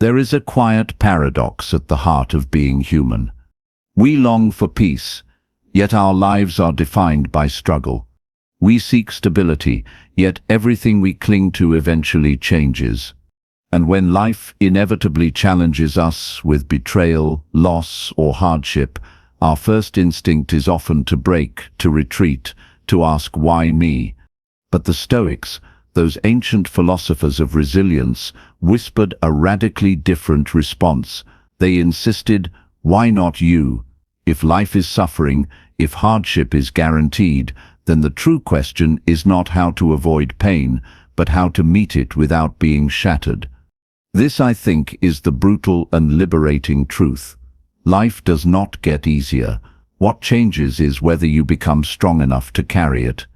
There is a quiet paradox at the heart of being human. We long for peace, yet our lives are defined by struggle. We seek stability, yet everything we cling to eventually changes. And when life inevitably challenges us with betrayal, loss, or hardship, our first instinct is often to break, to retreat, to ask, "Why me?" But the Stoics, those ancient philosophers of resilience, whispered a radically different response. They insisted, "Why not you? If life is suffering, if hardship is guaranteed, then the true question is not how to avoid pain, but how to meet it without being shattered." This, I think, is the brutal and liberating truth. Life does not get easier. What changes is whether you become strong enough to carry it.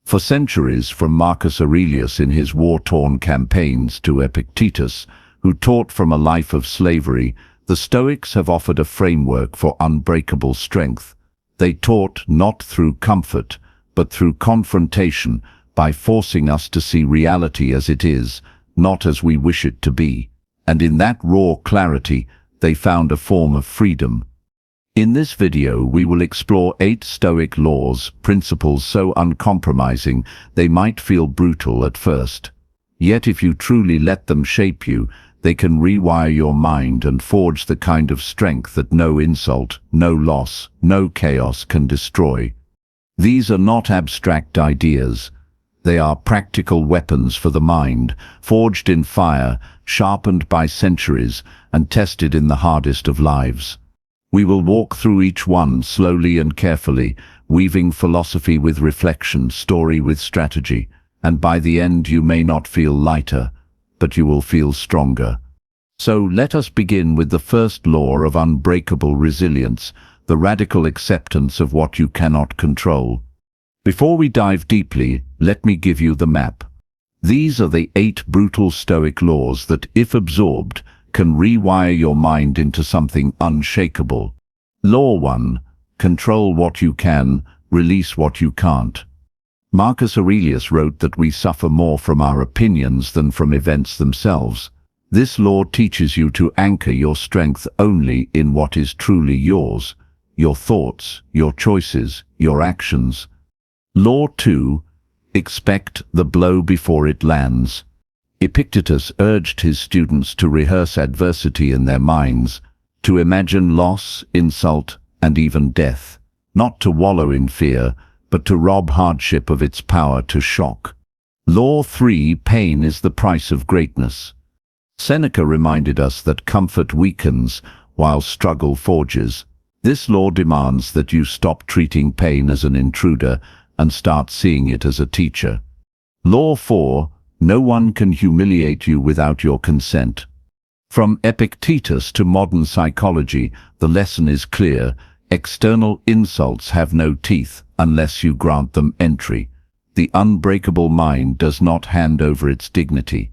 For centuries, from Marcus Aurelius in his war-torn campaigns to Epictetus, who taught from a life of slavery, the Stoics have offered a framework for unbreakable strength. They taught not through comfort, but through confrontation, by forcing us to see reality as it is, not as we wish it to be. And in that raw clarity, they found a form of freedom. In this video, we will explore 8 Stoic laws, principles so uncompromising they might feel brutal at first. Yet if you truly let them shape you, they can rewire your mind and forge the kind of strength that no insult, no loss, no chaos can destroy. These are not abstract ideas. They are practical weapons for the mind, forged in fire, sharpened by centuries, and tested in the hardest of lives. We will walk through each one slowly and carefully, weaving philosophy with reflection, story with strategy, and by the end you may not feel lighter, but you will feel stronger. So let us begin with the first law of unbreakable resilience, the radical acceptance of what you cannot control. Before we dive deeply, let me give you the map. These are the 8 brutal Stoic laws that, if absorbed, can rewire your mind into something unshakable. Law 1. Control what you can, release what you can't. Marcus Aurelius wrote that we suffer more from our opinions than from events themselves. This law teaches you to anchor your strength only in what is truly yours, your thoughts, your choices, your actions. Law 2. Expect the blow before it lands. Epictetus urged his students to rehearse adversity in their minds, to imagine loss, insult, and even death, not to wallow in fear, but to rob hardship of its power to shock. Law 3. Pain is the price of greatness. Seneca reminded us that comfort weakens, while struggle forges. This law demands that you stop treating pain as an intruder and start seeing it as a teacher. Law 4. No one can humiliate you without your consent. From Epictetus to modern psychology, the lesson is clear. External insults have no teeth unless you grant them entry. The unbreakable mind does not hand over its dignity.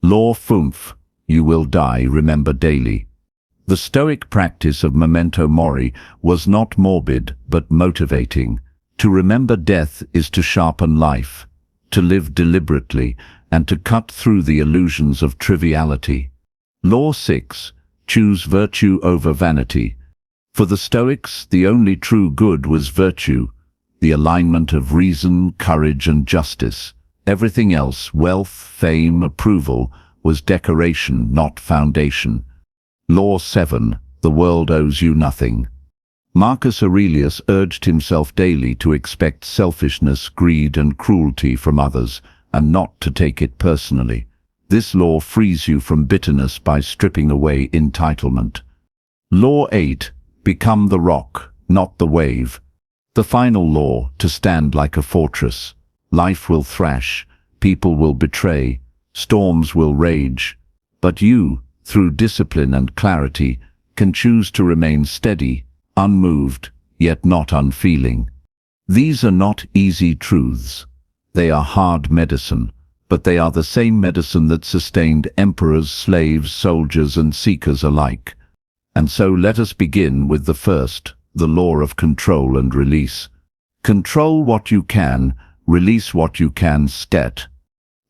Law 5. You will die, remember daily. The Stoic practice of Memento Mori was not morbid but motivating. To remember death is to sharpen life, to live deliberately, and to cut through the illusions of triviality. Law 6. Choose virtue over vanity. For the Stoics, the only true good was virtue, the alignment of reason, courage, and justice. Everything else, wealth, fame, approval, was decoration, not foundation. Law 7. The world owes you nothing. Marcus Aurelius urged himself daily to expect selfishness, greed, and cruelty from others, and not to take it personally. This law frees you from bitterness by stripping away entitlement. Law 8. Become the rock, not the wave. The final law, to stand like a fortress. Life will thrash, people will betray, storms will rage, but you, through discipline and clarity, can choose to remain steady, unmoved, yet not unfeeling. These are not easy truths. They are hard medicine, but they are the same medicine that sustained emperors, slaves, soldiers, and seekers alike. And so let us begin with the first, the law of control and release. Control what you can, release what you can.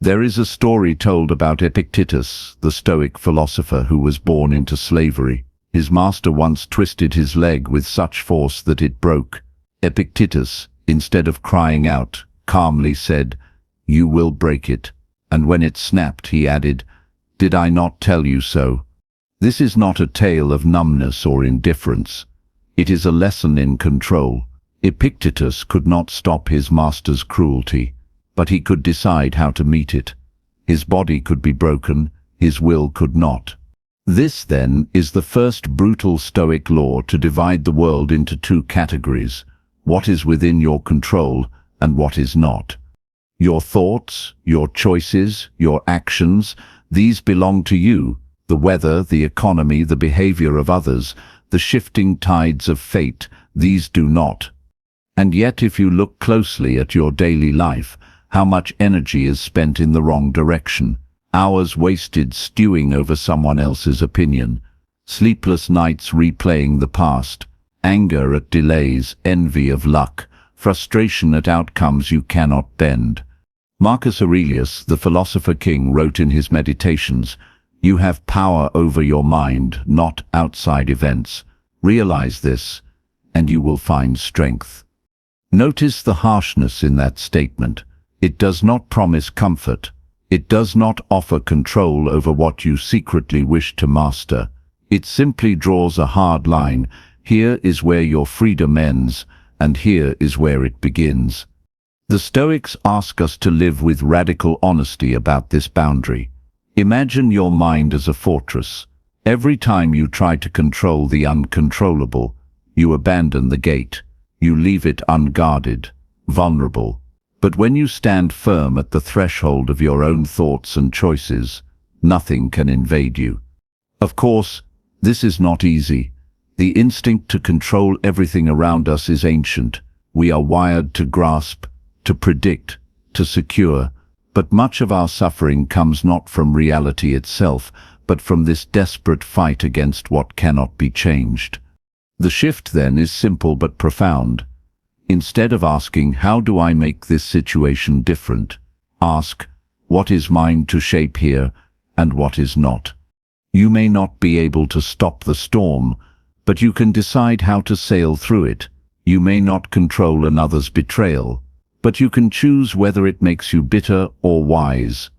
There is a story told about Epictetus, the Stoic philosopher who was born into slavery. His master once twisted his leg with such force that it broke. Epictetus, instead of crying out, calmly said, "You will break it." And when it snapped, he added, "Did I not tell you so?" This is not a tale of numbness or indifference. It is a lesson in control. Epictetus could not stop his master's cruelty, but he could decide how to meet it. His body could be broken, his will could not. This, then, is the first brutal Stoic law to divide the world into two categories: what is within your control and what is not. Your thoughts, your choices, your actions, these belong to you. The weather, the economy, the behavior of others, the shifting tides of fate, these do not. And yet, if you look closely at your daily life, how much energy is spent in the wrong direction. Hours wasted stewing over someone else's opinion. Sleepless nights replaying the past. Anger at delays, envy of luck, frustration at outcomes you cannot bend. Marcus Aurelius, the philosopher king, wrote in his Meditations, "You have power over your mind, not outside events. Realize this, and you will find strength." Notice the harshness in that statement. It does not promise comfort. It does not offer control over what you secretly wish to master. It simply draws a hard line. Here is where your freedom ends, and here is where it begins. The Stoics ask us to live with radical honesty about this boundary. Imagine your mind as a fortress. Every time you try to control the uncontrollable, you abandon the gate. You leave it unguarded, vulnerable. But when you stand firm at the threshold of your own thoughts and choices, nothing can invade you. Of course, this is not easy. The instinct to control everything around us is ancient. We are wired to grasp, to predict, to secure. But much of our suffering comes not from reality itself, but from this desperate fight against what cannot be changed. The shift, then, is simple but profound. Instead of asking, "How do I make this situation different?" ask, "What is mine to shape here, and what is not?" You may not be able to stop the storm, but you can decide how to sail through it. You may not control another's betrayal, but you can choose whether it makes you bitter or wise.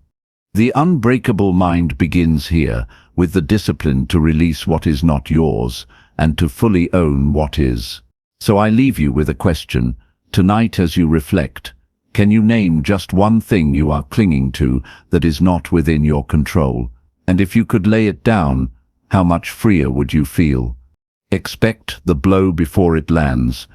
The unbreakable mind begins here, with the discipline to release what is not yours, and to fully own what is. So I leave you with a question. Tonight, as you reflect, can you name just one thing you are clinging to that is not within your control? And if you could lay it down, how much freer would you feel? Expect the blow before it lands.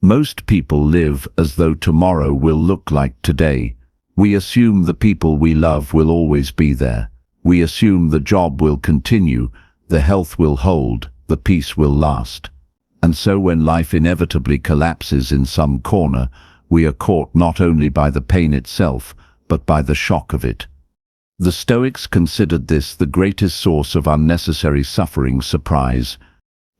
Most people live as though tomorrow will look like today. We assume the people we love will always be there. We assume the job will continue, the health will hold, the peace will last. And so when life inevitably collapses in some corner, we are caught not only by the pain itself, but by the shock of it. The Stoics considered this the greatest source of unnecessary suffering: surprise.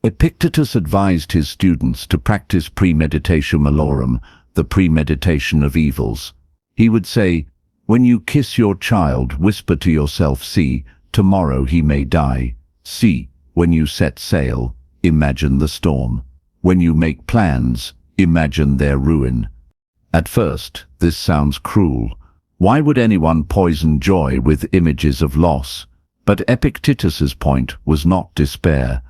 Epictetus advised his students to practice premeditatio malorum, the premeditation of evils. He would say, "When you kiss your child, whisper to yourself, 'See, tomorrow he may die.' See, when you set sail, imagine the storm. When you make plans, imagine their ruin." At first, this sounds cruel. Why would anyone poison joy with images of loss? But Epictetus's point was not despair.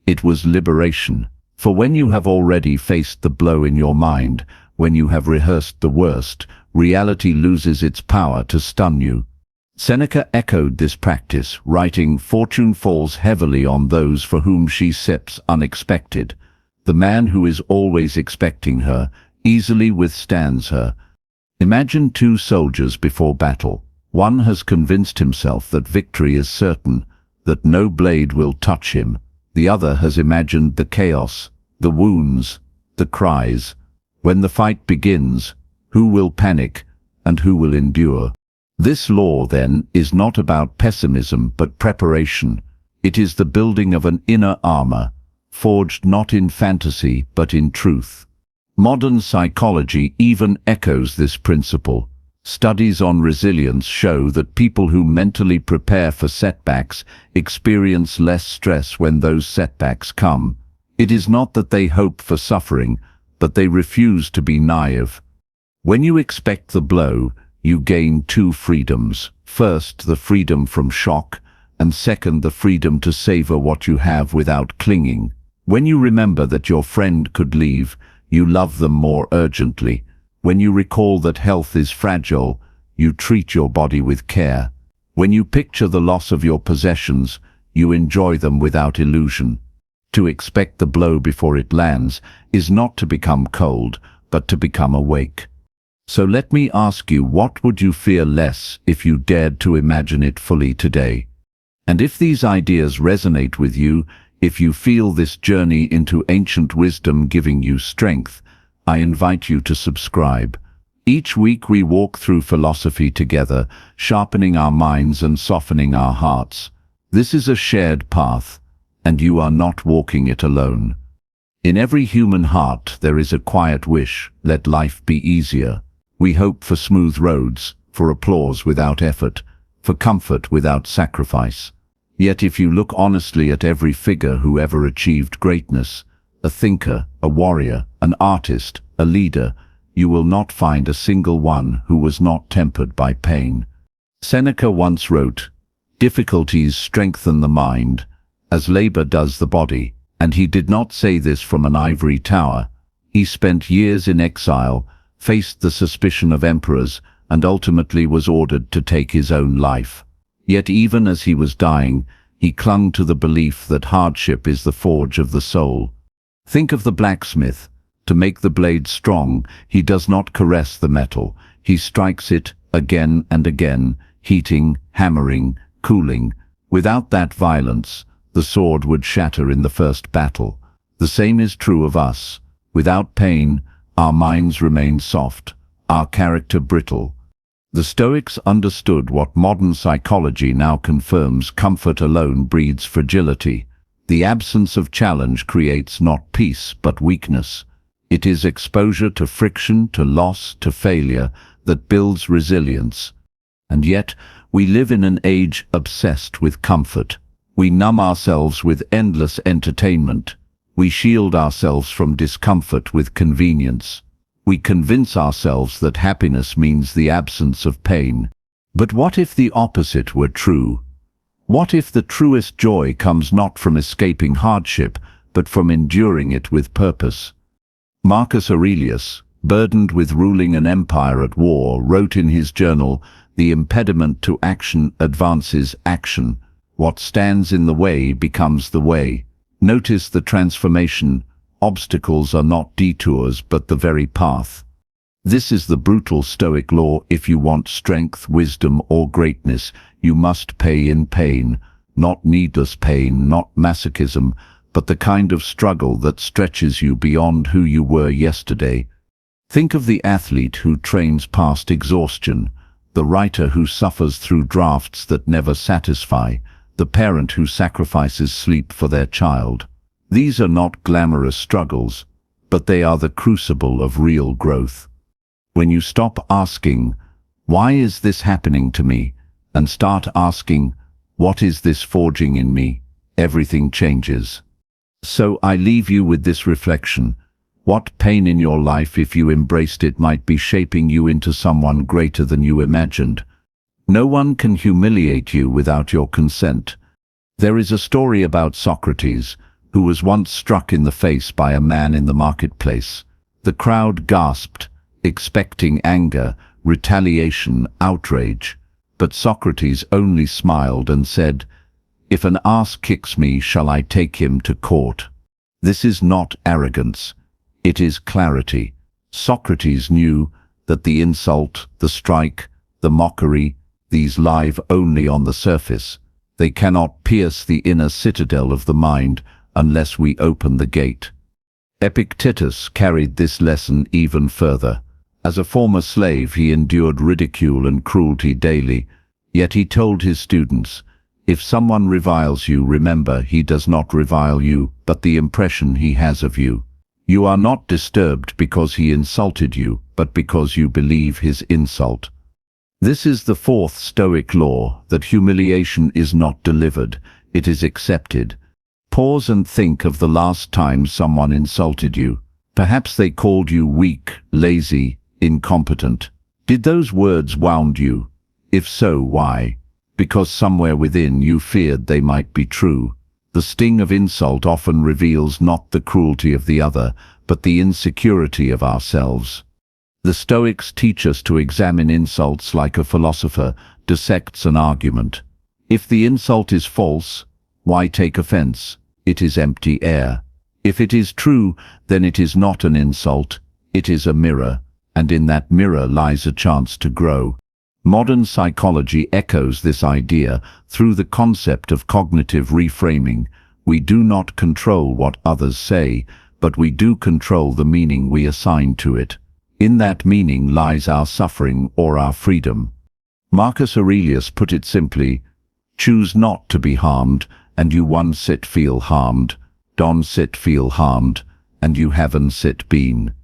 It was liberation. For when you have already faced the blow in your mind, when you have rehearsed the worst, reality loses its power to stun you. Seneca echoed this practice, writing, "Fortune falls heavily on those for whom she sips unexpected. The man who is always expecting her easily withstands her." Imagine two soldiers before battle. One has convinced himself that victory is certain, that no blade will touch him. The other has imagined the chaos, the wounds, the cries. When the fight begins, who will panic and who will endure? This law, then, is not about pessimism but preparation. It is the building of an inner armor, forged not in fantasy but in truth. Modern psychology even echoes this principle. Studies on resilience show that people who mentally prepare for setbacks experience less stress when those setbacks come. It is not that they hope for suffering, but they refuse to be naive. When you expect the blow, you gain two freedoms. First, the freedom from shock, and second, the freedom to savor what you have without clinging. When you remember that your friend could leave, you love them more urgently. When you recall that health is fragile, you treat your body with care. When you picture the loss of your possessions, you enjoy them without illusion. To expect the blow before it lands is not to become cold, but to become awake. So let me ask you, what would you fear less if you dared to imagine it fully today? And if these ideas resonate with you, if you feel this journey into ancient wisdom giving you strength, I invite you to subscribe. Each week we walk through philosophy together, sharpening our minds and softening our hearts. This is a shared path, and you are not walking it alone. In every human heart there is a quiet wish: let life be easier. We hope for smooth roads, for applause without effort, for comfort without sacrifice. Yet if you look honestly at every figure who ever achieved greatness, a thinker, a warrior, an artist, a leader, you will not find a single one who was not tempered by pain. Seneca once wrote, "Difficulties strengthen the mind, as labor does the body," and he did not say this from an ivory tower. He spent years in exile, faced the suspicion of emperors, and ultimately was ordered to take his own life. Yet even as he was dying, he clung to the belief that hardship is the forge of the soul. Think of the blacksmith. To make the blade strong, he does not caress the metal. He strikes it again and again, heating, hammering, cooling. Without that violence, the sword would shatter in the first battle. The same is true of us. Without pain, our minds remain soft, our character brittle. The Stoics understood what modern psychology now confirms: comfort alone breeds fragility. The absence of challenge creates not peace, but weakness. It is exposure to friction, to loss, to failure that builds resilience. And yet, we live in an age obsessed with comfort. We numb ourselves with endless entertainment. We shield ourselves from discomfort with convenience. We convince ourselves that happiness means the absence of pain. But what if the opposite were true? What if the truest joy comes not from escaping hardship, but from enduring it with purpose? Marcus Aurelius, burdened with ruling an empire at war, wrote in his journal, "The impediment to action advances action. What stands in the way becomes the way." Notice the transformation. Obstacles are not detours, but the very path. This is the brutal Stoic law: if you want strength, wisdom, or greatness, you must pay in pain. Not needless pain, not masochism, but the kind of struggle that stretches you beyond who you were yesterday. Think of the athlete who trains past exhaustion, the writer who suffers through drafts that never satisfy, the parent who sacrifices sleep for their child. These are not glamorous struggles, but they are the crucible of real growth. When you stop asking, "Why is this happening to me?" and start asking, "What is this forging in me?" everything changes. So I leave you with this reflection. What pain in your life, if you embraced it, might be shaping you into someone greater than you imagined? No one can humiliate you without your consent. There is a story about Socrates, who was once struck in the face by a man in the marketplace. The crowd gasped, expecting anger, retaliation, outrage. But Socrates only smiled and said, "If an ass kicks me, shall I take him to court?" This is not arrogance. It is clarity. Socrates knew that the insult, the strike, the mockery, these live only on the surface. They cannot pierce the inner citadel of the mind unless we open the gate. Epictetus carried this lesson even further. As a former slave, he endured ridicule and cruelty daily, yet he told his students, "If someone reviles you, remember he does not revile you, but the impression he has of you. You are not disturbed because he insulted you, but because you believe his insult." This is the fourth Stoic law, that humiliation is not delivered, it is accepted. Pause and think of the last time someone insulted you. Perhaps they called you weak, lazy, incompetent. Did those words wound you? If so, why? Because somewhere within you feared they might be true. The sting of insult often reveals not the cruelty of the other, but the insecurity of ourselves. The Stoics teach us to examine insults like a philosopher dissects an argument. If the insult is false, why take offense? It is empty air. If it is true, then it is not an insult, it is a mirror, and in that mirror lies a chance to grow. Modern psychology echoes this idea through the concept of cognitive reframing. We do not control what others say, but we do control the meaning we assign to it. In that meaning lies our suffering or our freedom. Marcus Aurelius put it simply, choose not to be harmed, and you one sit feel harmed, don sit feel harmed, and you haven't sit been.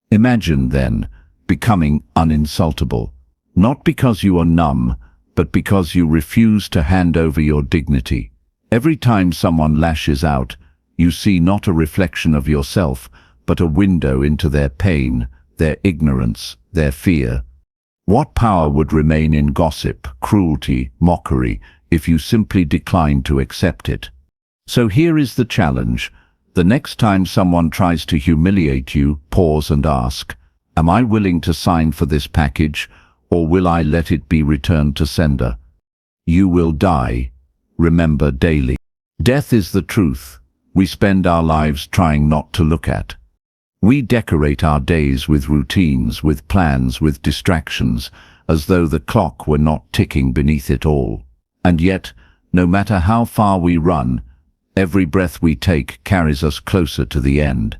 Imagine, then, becoming uninsultable, not because you are numb, but because you refuse to hand over your dignity. Every time someone lashes out, you see not a reflection of yourself, but a window into their pain, their ignorance, their fear. What power would remain in gossip, cruelty, mockery, if you simply declined to accept it? So here is the challenge. The next time someone tries to humiliate you, pause and ask, am I willing to sign for this package, or will I let it be returned to sender? You will die. Remember daily. Death is the truth we spend our lives trying not to look at. We decorate our days with routines, with plans, with distractions, as though the clock were not ticking beneath it all. And yet, no matter how far we run, every breath we take carries us closer to the end.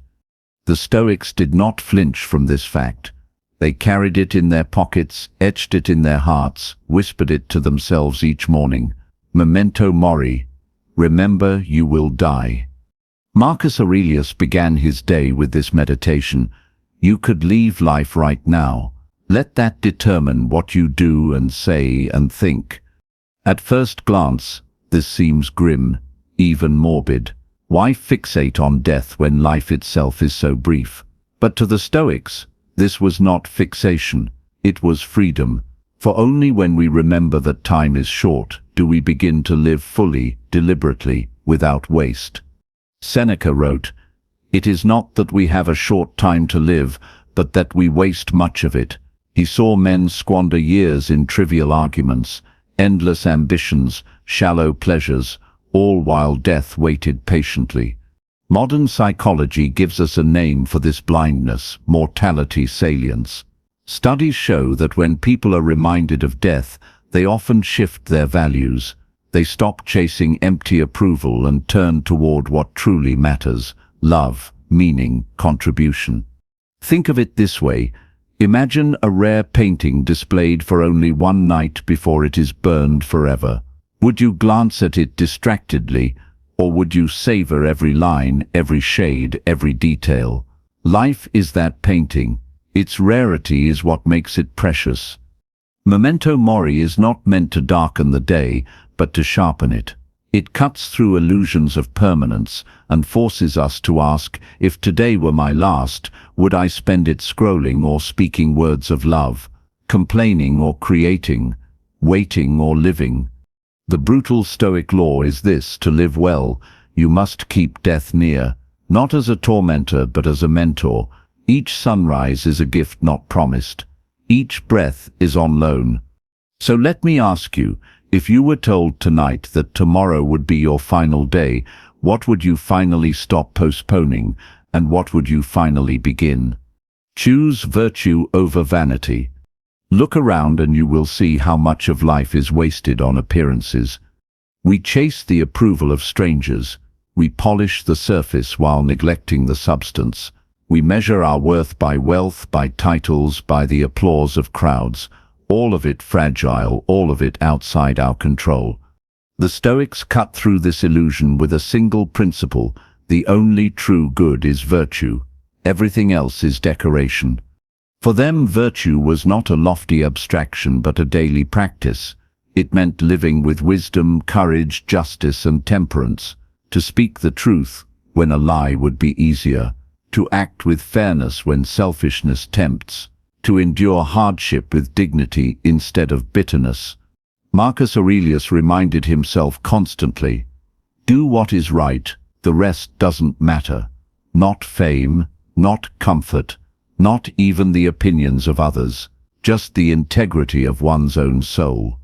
The Stoics did not flinch from this fact. They carried it in their pockets, etched it in their hearts, whispered it to themselves each morning. Memento Mori. Remember, you will die. Marcus Aurelius began his day with this meditation. You could leave life right now. Let that determine what you do and say and think. At first glance, this seems grim, even morbid. Why fixate on death when life itself is so brief? But to the Stoics, this was not fixation, it was freedom. For only when we remember that time is short do we begin to live fully, deliberately, without waste. Seneca wrote, "It is not that we have a short time to live, but that we waste much of it." He saw men squander years in trivial arguments, endless ambitions, shallow pleasures, all while death waited patiently. Modern psychology gives us a name for this blindness, mortality salience. Studies show that when people are reminded of death, they often shift their values. They stop chasing empty approval and turn toward what truly matters: love, meaning, contribution. Think of it this way. Imagine a rare painting displayed for only one night before it is burned forever. Would you glance at it distractedly, or would you savor every line, every shade, every detail? Life is that painting. Its rarity is what makes it precious. Memento Mori is not meant to darken the day, but to sharpen it. It cuts through illusions of permanence and forces us to ask, if today were my last, would I spend it scrolling or speaking words of love, complaining or creating, waiting or living? The brutal Stoic law is this: to live well, you must keep death near, not as a tormentor but as a mentor. Each sunrise is a gift not promised. Each breath is on loan. So let me ask you, if you were told tonight that tomorrow would be your final day, what would you finally stop postponing, and what would you finally begin? Choose virtue over vanity. Look around and you will see how much of life is wasted on appearances. We chase the approval of strangers. We polish the surface while neglecting the substance. We measure our worth by wealth, by titles, by the applause of crowds. All of it fragile, all of it outside our control. The Stoics cut through this illusion with a single principle: the only true good is virtue. Everything else is decoration. For them, virtue was not a lofty abstraction but a daily practice. It meant living with wisdom, courage, justice, and temperance, to speak the truth when a lie would be easier, to act with fairness when selfishness tempts, to endure hardship with dignity instead of bitterness. Marcus Aurelius reminded himself constantly, "Do what is right, the rest doesn't matter. Not fame, not comfort, not even the opinions of others, just the integrity of one's own soul."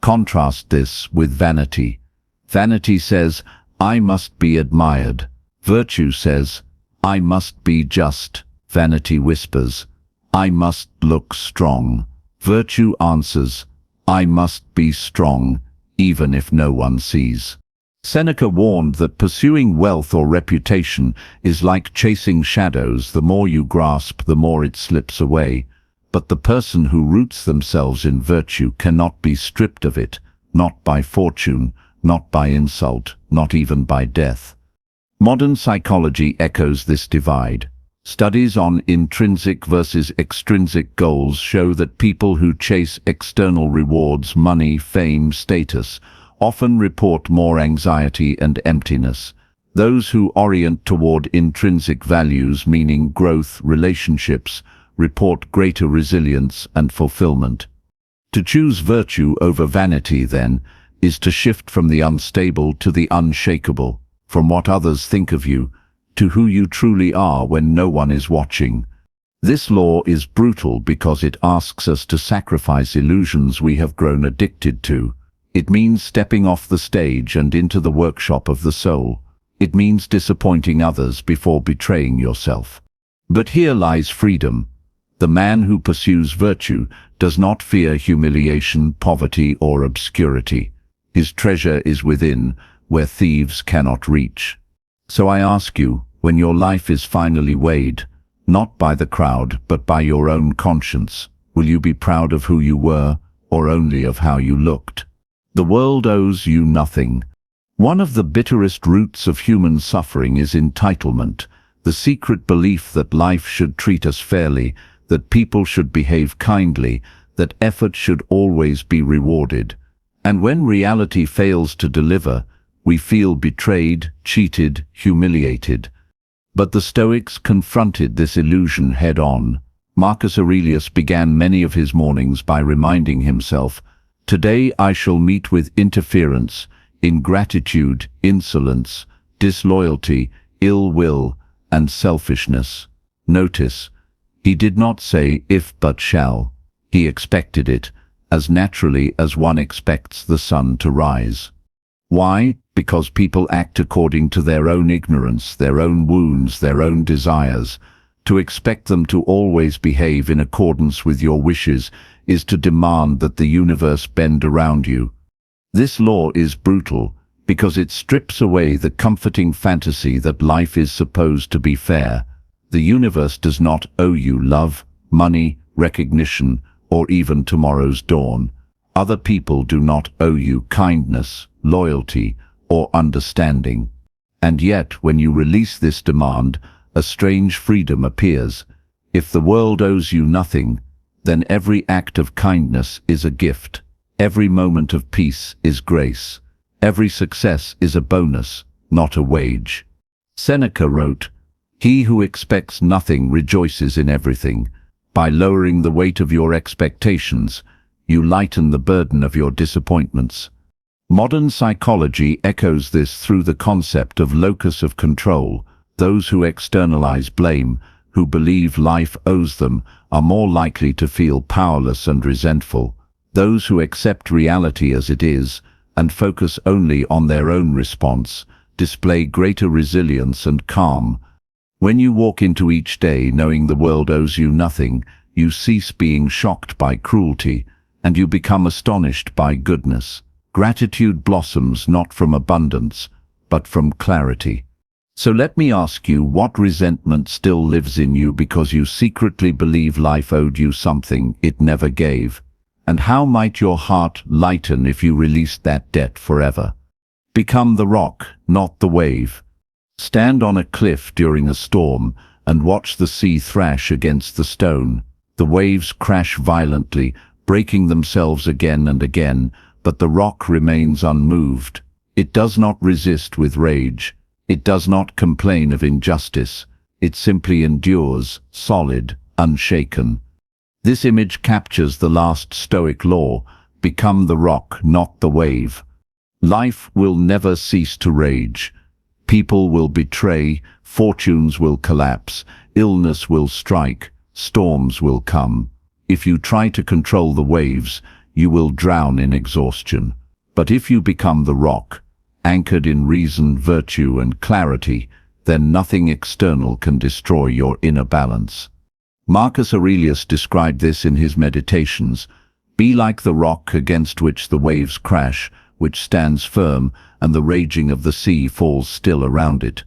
Contrast this with vanity. Vanity says, "I must be admired." Virtue says, "I must be just." Vanity whispers, "I must look strong." Virtue answers, "I must be strong, even if no one sees." Seneca warned that pursuing wealth or reputation is like chasing shadows. The more you grasp, the more it slips away. But the person who roots themselves in virtue cannot be stripped of it, not by fortune, not by insult, not even by death. Modern psychology echoes this divide. Studies on intrinsic versus extrinsic goals show that people who chase external rewards, money, fame, status, often report more anxiety and emptiness. Those who orient toward intrinsic values, meaning growth, relationships, report greater resilience and fulfillment. To choose virtue over vanity, then, is to shift from the unstable to the unshakable, from what others think of you to who you truly are when no one is watching. This law is brutal because it asks us to sacrifice illusions we have grown addicted to. It means stepping off the stage and into the workshop of the soul. It means disappointing others before betraying yourself. But here lies freedom. The man who pursues virtue does not fear humiliation, poverty, or obscurity. His treasure is within, where thieves cannot reach. So I ask you, when your life is finally weighed, not by the crowd, but by your own conscience, will you be proud of who you were, or only of how you looked? The world owes you nothing. One of the bitterest roots of human suffering is entitlement, the secret belief that life should treat us fairly, that people should behave kindly, that effort should always be rewarded. And when reality fails to deliver, we feel betrayed, cheated, humiliated. But the Stoics confronted this illusion head-on. Marcus Aurelius began many of his mornings by reminding himself, "Today I shall meet with interference, ingratitude, insolence, disloyalty, ill will, and selfishness." Notice, he did not say if but shall. He expected it, as naturally as one expects the sun to rise. Why? Because people act according to their own ignorance, their own wounds, their own desires. To expect them to always behave in accordance with your wishes is to demand that the universe bend around you. This law is brutal because it strips away the comforting fantasy that life is supposed to be fair. The universe does not owe you love, money, recognition, or even tomorrow's dawn. Other people do not owe you kindness, loyalty, or understanding. And yet, when you release this demand, a strange freedom appears. If the world owes you nothing, then every act of kindness is a gift. Every moment of peace is grace. Every success is a bonus, not a wage. Seneca wrote, "He who expects nothing rejoices in everything." By lowering the weight of your expectations, you lighten the burden of your disappointments. Modern psychology echoes this through the concept of locus of control. Those who externalize blame, who believe life owes them, are more likely to feel powerless and resentful. Those who accept reality as it is and focus only on their own response display greater resilience and calm. When you walk into each day knowing the world owes you nothing, you cease being shocked by cruelty, and you become astonished by goodness. Gratitude blossoms not from abundance, but from clarity. So let me ask you, what resentment still lives in you because you secretly believe life owed you something it never gave? And how might your heart lighten if you released that debt forever? Become the rock, not the wave. Stand on a cliff during a storm and watch the sea thrash against the stone. The waves crash violently, breaking themselves again and again, but the rock remains unmoved. It does not resist with rage. It does not complain of injustice. It simply endures, solid, unshaken. This image captures the last Stoic law: become the rock, not the wave. Life will never cease to rage. People will betray, fortunes will collapse, illness will strike, storms will come. If you try to control the waves, you will drown in exhaustion. But if you become the rock, anchored in reason, virtue, and clarity, then nothing external can destroy your inner balance. Marcus Aurelius described this in his Meditations: be like the rock against which the waves crash, which stands firm, and the raging of the sea falls still around it.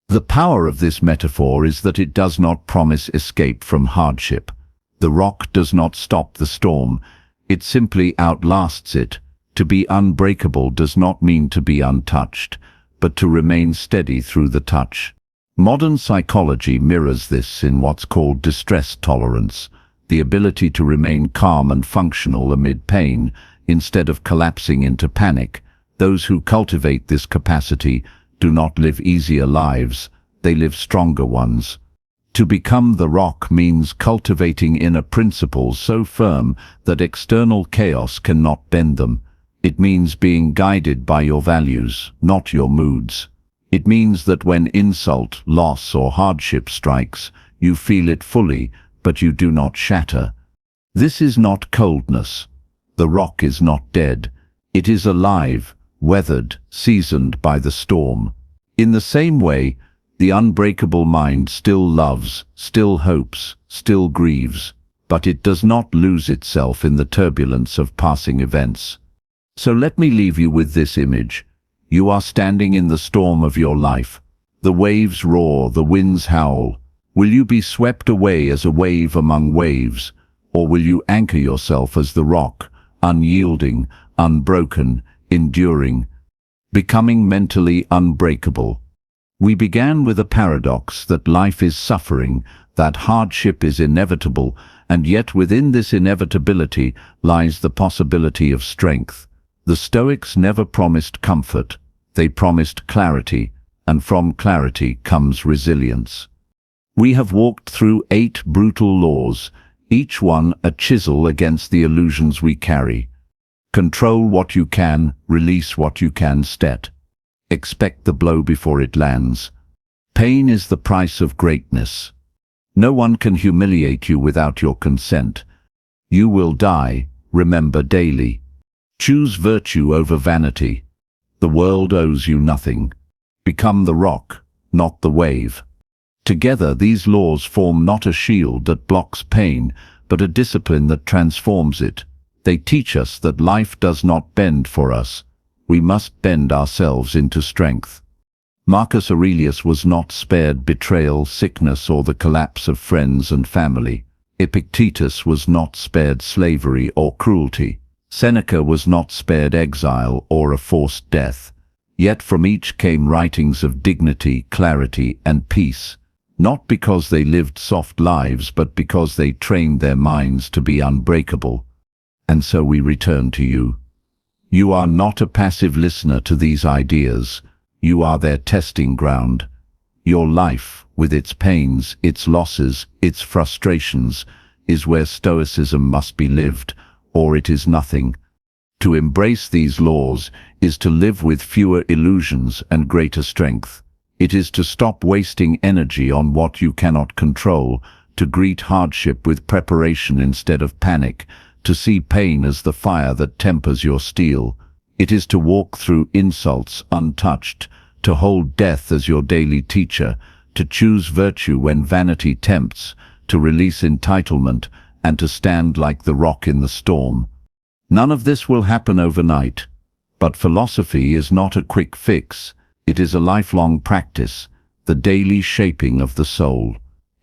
The power of this metaphor is that it does not promise escape from hardship. The rock does not stop the storm, it simply outlasts it. To be unbreakable does not mean to be untouched, but to remain steady through the touch. Modern psychology mirrors this in what's called distress tolerance, the ability to remain calm and functional amid pain, instead of collapsing into panic. Those who cultivate this capacity do not live easier lives, they live stronger ones. To become the rock means cultivating inner principles so firm that external chaos cannot bend them. It means being guided by your values, not your moods. It means that when insult, loss, or hardship strikes, you feel it fully, but you do not shatter. This is not coldness. The rock is not dead. It is alive, weathered, seasoned by the storm. In the same way, the unbreakable mind still loves, still hopes, still grieves, but it does not lose itself in the turbulence of passing events. So let me leave you with this image. You are standing in the storm of your life. The waves roar, the winds howl. Will you be swept away as a wave among waves, or will you anchor yourself as the rock, unyielding, unbroken, enduring, becoming mentally unbreakable? We began with a paradox that life is suffering, that hardship is inevitable, and yet within this inevitability lies the possibility of strength. The Stoics never promised comfort, they promised clarity, and from clarity comes resilience. We have walked through 8 brutal laws, each one a chisel against the illusions we carry. Control what you can, release what you can stet. Expect the blow before it lands. Pain is the price of greatness. No one can humiliate you without your consent. You will die, remember daily. Choose virtue over vanity. The world owes you nothing. Become the rock, not the wave. Together, these laws form not a shield that blocks pain, but a discipline that transforms it. They teach us that life does not bend for us. We must bend ourselves into strength. Marcus Aurelius was not spared betrayal, sickness, or the collapse of friends and family. Epictetus was not spared slavery or cruelty. Seneca was not spared exile or a forced death. Yet from each came writings of dignity, clarity, and peace, not because they lived soft lives, but because they trained their minds to be unbreakable. And so we return to you. You are not a passive listener to these ideas. You are their testing ground. Your life, with its pains, its losses, its frustrations, is where Stoicism must be lived, or it is nothing. To embrace these laws is to live with fewer illusions and greater strength. It is to stop wasting energy on what you cannot control, to greet hardship with preparation instead of panic, to see pain as the fire that tempers your steel. It is to walk through insults untouched, to hold death as your daily teacher, to choose virtue when vanity tempts, to release entitlement, and to stand like the rock in the storm. None of this will happen overnight, but philosophy is not a quick fix. It is a lifelong practice, the daily shaping of the soul.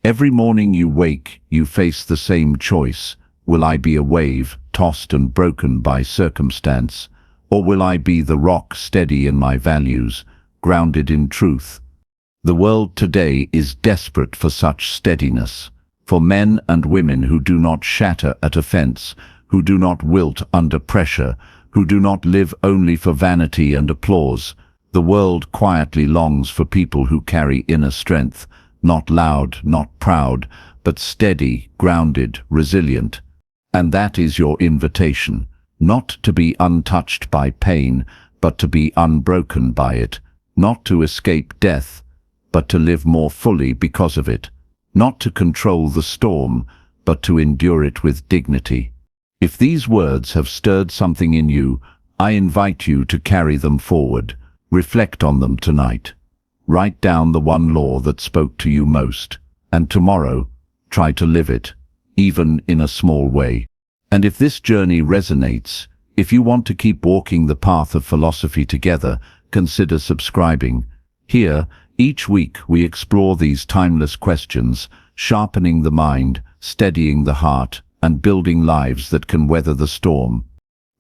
Every morning you wake, you face the same choice. Will I be a wave, tossed and broken by circumstance, or will I be the rock, steady in my values, grounded in truth? The world today is desperate for such steadiness. For men and women who do not shatter at offense, who do not wilt under pressure, who do not live only for vanity and applause, the world quietly longs for people who carry inner strength, not loud, not proud, but steady, grounded, resilient. And that is your invitation, not to be untouched by pain, but to be unbroken by it, not to escape death, but to live more fully because of it, not to control the storm, but to endure it with dignity. If these words have stirred something in you, I invite you to carry them forward. Reflect on them tonight. Write down the one law that spoke to you most, and tomorrow, try to live it, even in a small way. And if this journey resonates, if you want to keep walking the path of philosophy together, consider subscribing. Here, each week we explore these timeless questions, sharpening the mind, steadying the heart, and building lives that can weather the storm.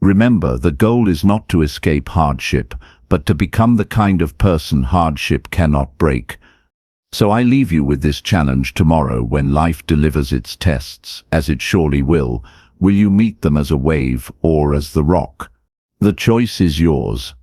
Remember, the goal is not to escape hardship, but to become the kind of person hardship cannot break. So I leave you with this challenge tomorrow when life delivers its tests, as it surely will. Will you meet them as a wave or as the rock? The choice is yours.